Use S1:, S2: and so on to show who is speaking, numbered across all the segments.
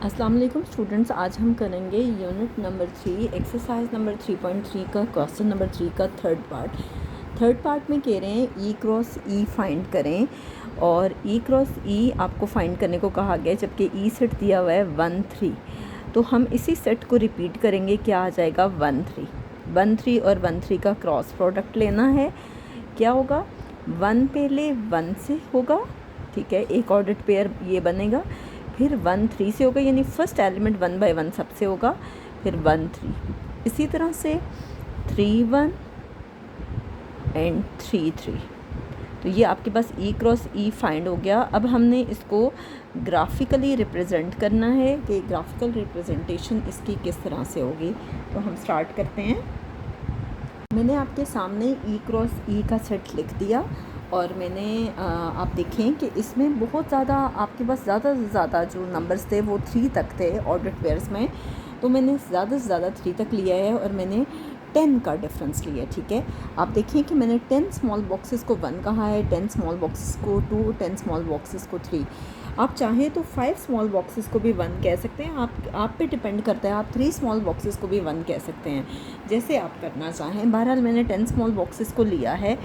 S1: अस्सलाम वालेकुम स्टूडेंट्स, आज हम करेंगे यूनिट नंबर 3 एक्सरसाइज नंबर 3.3 का क्वेश्चन नंबर 3 का थर्ड पार्ट में कह रहे हैं ई क्रॉस ई फाइंड करें। और ई क्रॉस ई आपको फाइंड करने को कहा गया है, जबकि ई सेट दिया हुआ है 1 3। तो हम इसी सेट को रिपीट करेंगे। क्या आ जाएगा 1 3 और 1 3 का क्रॉस प्रोडक्ट लेना है। क्या होगा 1 पहले 1 से होगा, ठीक है, एक ऑर्डर पेयर ये बनेगा, फिर 1 3 से होगा, यानी फर्स्ट एलिमेंट 1 बाय 1 सबसे होगा, फिर 1 3। इसी तरह से 3 1 एंड 3 3। तो ये आपके पास ई क्रॉस ई फाइंड हो गया। अब हमने इसको ग्राफिकली रिप्रेजेंट करना है कि ग्राफिकल रिप्रेजेंटेशन इसकी किस तरह से होगी। तो हम स्टार्ट करते हैं। मैंने आपके सामने ई क्रॉस ई का सेट लिख दिया और मैंने आप देखें कि इसमें बहुत ज़्यादा आपके पास ज़्यादा से ज़्यादा जो नंबर्स थे वो 3 तक थे ऑर्डर्ड पेयर्स में। तो मैंने ज़्यादा से ज़्यादा 3 तक लिया है और मैंने 10 का डिफरेंस लिया है, ठीक है। आप देखें कि मैंने 10 स्मॉल बॉक्सेस को 1 कहा है, 10 स्मॉल बॉक्सेस को 2, 10 स्मॉल बॉक्सेस को 3। आप चाहें तो 5 स्मॉल बॉक्सेस को भी 1 कह सकते हैं। आप पे डिपेंड करता है। आप 3 स्मॉल बॉक्सेस को भी 1 कह सकते हैं, जैसे आप करना चाहें। बहरहाल मैंने 10 स्मॉल बॉक्सेस को लिया है।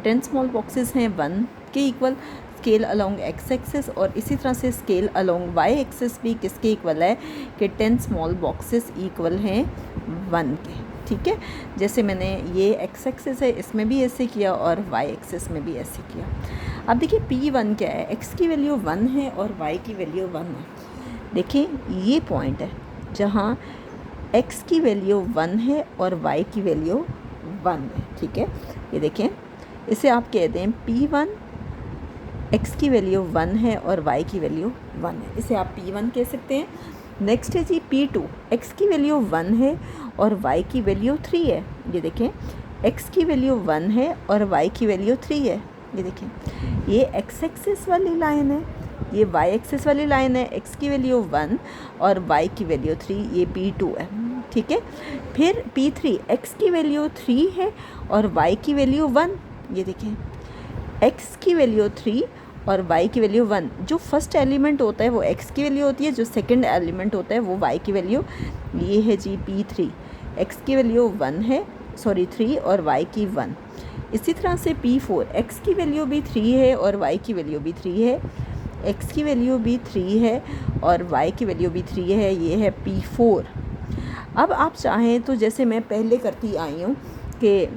S1: 10 स्मॉल बॉक्सेस हैं 1 के equal, scale along x axis, और इसी तरह से स्केल अलोंग वाई एक्सिस भी किसके इक्वल है कि 10 स्मॉल बॉक्सेस इक्वल हैं 1 के, ठीक है। जैसे मैंने ये एक्स एक्सिस है इसमें भी ऐसे किया और वाई एक्सिस में भी ऐसे किया। अब देखिए P1 क्या है, x की वैल्यू 1 है और y की वैल्यू 1 है। देखिए ये पॉइंट है जहाँ x की वैल्यू 1 है और y की वैल्यू 1 है, ठीक है। ये देखें, इसे आप कह दें P1, x की वैल्यू 1 है और y की वैल्यू 1 है, इसे आप P1 कह सकते हैं। नेक्स्ट है जी P2, x की वैल्यू 1 है और y की वैल्यू 3 है। ये देखें, x की वैल्यू 1 है और y की वैल्यू 3 है। ये देखें, ये एक्स एक्सिस वाली लाइन है, ये वाई एक्सिस वाली लाइन है। x की वैल्यू 1 और y की वैल्यू 3, ये P2 है, ठीक है। फिर P3, x की वैल्यू 3 है और y की वैल्यू 1। ये देखें, x की वैल्यू 3 और y की वैल्यू 1। जो फर्स्ट एलिमेंट होता है वो x की वैल्यू होती है, जो सेकंड एलिमेंट होता है वो y की वैल्यू। ये है जी P3, x की वैल्यू 1 है, 3 और y की 1। इसी तरह से P4, x की वैल्यू भी 3 है और y की वैल्यू भी 3 है, x की वैल्यू भी 3 है और y की वैल्यू भी 3 है। ये है P4। अब आप चाहें तो जैसे मैं पहले करती आई हूँ कि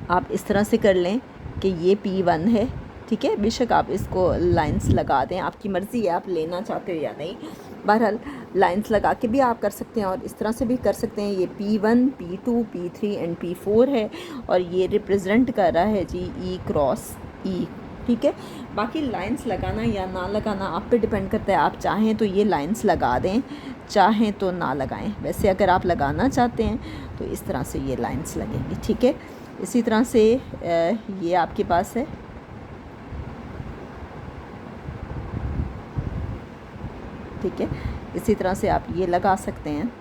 S1: आप इस तरह से कर लें कि ये P1 है, ठीक है। बेशक आप इसको लाइंस लगा दें, आपकी मर्ज़ी है आप लेना चाहते हो या नहीं। बहरहाल लाइंस लगा के भी आप कर सकते हैं और इस तरह से भी कर सकते हैं। ये P1, P2, P3 and P4 है और ये रिप्रेजेंट कर रहा है जी ई क्रॉस ई, ठीक है। बाकी लाइंस लगाना या ना लगाना आप पे डिपेंड करता है। आप चाहें तो ये लाइंस लगा दें, चाहें तो ना लगाएं। वैसे अगर आप लगाना चाहते हैं तो इस तरह से ये लाइंस लगेंगी, ठीक है। इसी तरह से ये आपके पास है, ठीक है। इसी तरह से आप ये लगा सकते हैं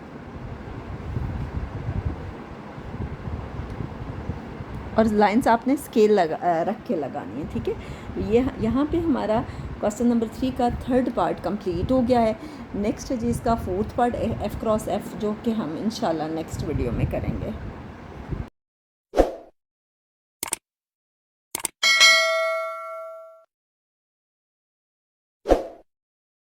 S1: और लाइंस आपने स्केल रख के लगानी है, ठीक है। ये यहाँ पे हमारा क्वेश्चन नंबर 3 का थर्ड पार्ट कंप्लीट हो गया है। नेक्स्ट है जी इसका fourth part F cross F, जो कि हम इंशाल्लाह नेक्स्ट वीडियो में करेंगे।